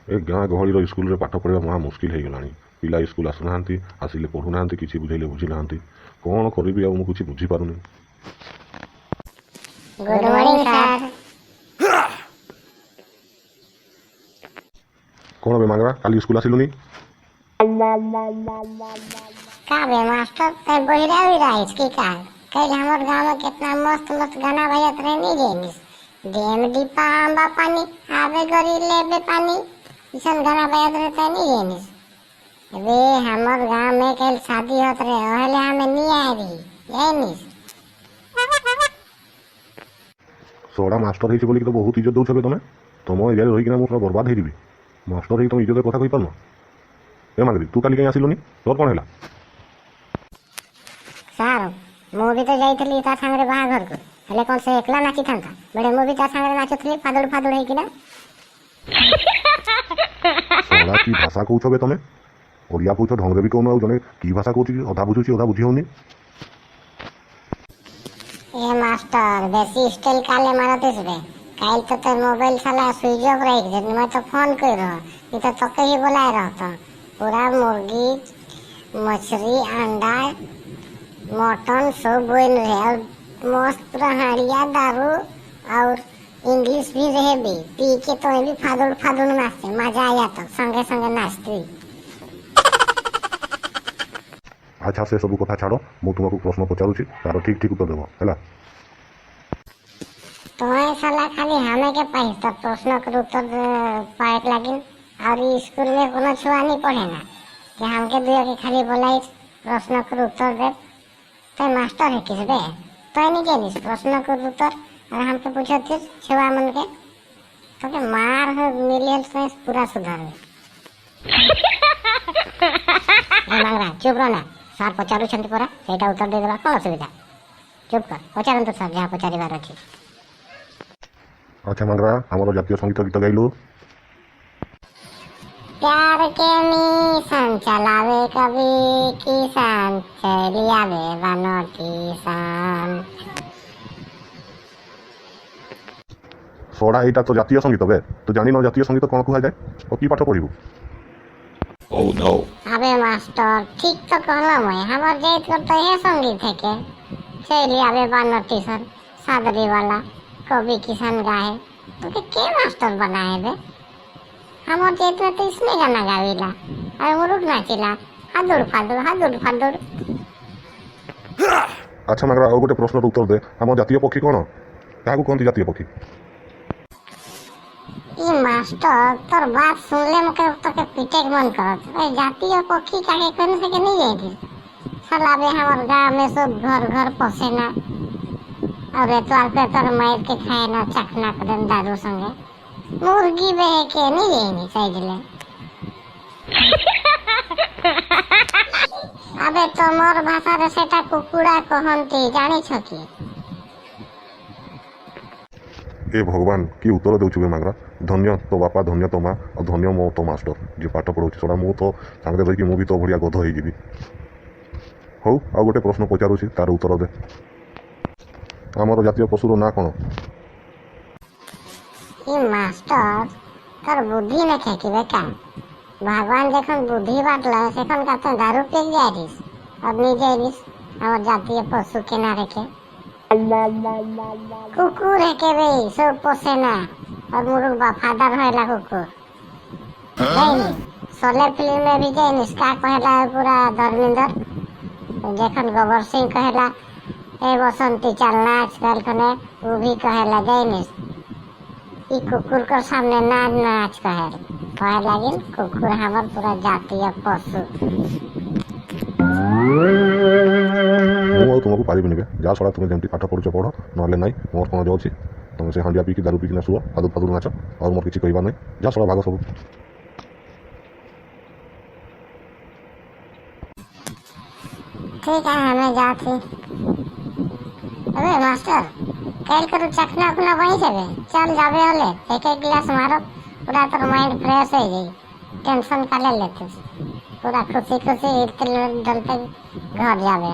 ए गाँ गहली स्कूल पाठ पढ़ा महा मुस्किल हो गलानी। पिला स्कूल आसुना आसिले पढ़ुना कि बुझे बुझीना कौन करी कुछ बुझीपारुनी। Good morning sir. कौन बे मांगरा काली स्कूल आसिलुनी? का बे मास्टर ते बहिरा हुई रहिस की का? कल हमर गांव में कितना मस्त मस्त गाना बजत रहे नी जेनिस। डेम दीपा आंबा पानी आवे गरी लेबे पानी इसन गाना बजत रहते नी जेनिस। वे हमर गांव में कल शादी होत रहे ओहले हमें नी आए रही जेनिस। सोड़ा मास्टर होइछ बोली तो बहुत इज्जत दउछ बे तुम एरिया रही कि पूरा बर्बाद हो जीवी। मास्टर होई तुम इज्जत कथा कहि पारन। ए मांगरी तू काली कहीं आसिलुनी तोर कौन है? सर मु भी तो जाइथली ता संगे बाहाघर को हेले कौन से एकला नाची था बड़े मु भी ता संगे नाचुथली फादड़ फादड़ है कि ना। सोड़ा की भाषा कहउछ बे तमे? ओडिया कहउछ ढंगरे भी कहउन जने की भाषा कहउछ अधा बुझुची अधा बुझी होनी। ए मास्टर बेसी स्टाइल काले मारतिस बे। काल तो तेर मोबाइल साला स्विच ऑफ रही दे मैं तो फोन कर रहा ये तो तके ही बुलाए रहता पूरा मुर्गी मछली अंडा मटन सब बोल रहे और मस्त पूरा हाड़िया दारू और इंग्लिश भी रहे भी पी के तो भी फादुड़ फादुड़ नाचते मजा आया तो संगे संगे नाचती। अच्छा से सब कथा छाड़ मु तुमको प्रश्न पचारुची तार ठीक ठीक उत्तर देव है। तुम्हें साला खाली हमें के पाई तो प्रश्न के उत्तर पाए लगिन और स्कूल में कोनो छुआ नहीं पढ़े ना कि हमके दुआ के खाली बोलाई प्रश्न के उत्तर दे तो मास्टर है किस बे तो नहीं के प्रश्न के उत्तर और हमके पूछते छुआ मन के तो के मार हो मिलियन से पूरा सुधार मांगरा चुप रहना सर पचारू छंती परा सेटा उत्तर दे देबा कोन असुविधा चुप कर पचारन तो सर जहाँ पचारिबार अछि। अच्छा मांगरा हमारो जातीय संगीत गीत गाइलु। प्यार के मिशन चलावे कभी किसान चलियावे बनो किसान। सोड़ा एटा तो जातीय संगीत बे तो जानी न जातीय संगीत कौन कहल जाए और की पाठ पढ़िबू? ओह नो अबे मास्टर ठीक तो कहला मैं हमर जेत कर तो ये संगीत है के चलियावे बनो किसान सादरी वाला कभी किसान गाए तो के मास्टर बनाए बे हमर जेत में तो इसने गाना गाविला और मुरुग नाचिला हादुड़ फादुड़। अच्छा मांगरा और गोटे प्रश्न उत्तर दे हम जातीय पक्षी कौन क्या कहते जातीय पक्षी? ये मास्टर तोर बात सुनले मके तो के पीटे के मन करत ए जातीय पक्षी काहे करने से के नहीं जाएगी साला बे हमर गांव में सब घर घर पोसे ना और एतवार पे तोर मार के खाए ना चखना कदन दारू संगे मुर्गी बे के नहीं जाएगी सजले। अबे तोमर भाषा रे सेटा कुकुड़ा कहंती जानि छ की? ए भगवान की उत्तर देउछु बे मांगरा धन्य तो बापा धन्य तो माँ और धन्य मो तो मास्टर जे पाठ पढ़ाऊँ सोड़ा मु तो सांगे रही मु भी तो बढ़िया गध होगी। हौ आ गोटे प्रश्न पचारुची तार उत्तर दे आमर जातीय पशुर ना कौन? ये मास्टर तोर बुद्धि न खेकी का भगवान जखन बुद्धि बाटला सेखन का दारू पी जाइस और नहीं जाइस हमर जातीय पशु के ना रखे कुकुर है के भाई सब पोसे ना और मुरुग वफादार होएला कुकुर नहीं सोलर फिल्म में भी जाइनिस का कहेला पूरा धर्मेंद्र जखन गोबर सिंह कहेला ए बसंती चलना आजकल कने वो भी कहेला जाइनिस ई कुकुर को सामने नाच कहे लगिन कुकुर हमर पूरा जातीय पशु। मु तुमको पारिबिनी बे जा सोड़ा तुम जमती पाठ पढ़ुछ पढ़ नहले नाई मोर कौन जाऊँगी तुम से हांडिया पीकी दारू पीकी शुआ फादुर फादुर नाच और मोर किसी कहबार नहीं जा सोड़ा भाग सब। ठीक है हमें जाती अबे मास्टर कल करू चखना उखना वहीं से बे चल जाबे होले एक एक गिलास मारो पूरा तो माइंड फ्रेश हो जाई टेंशन का ले लेते पूरा खुशी खुशी डलते घर जाबे।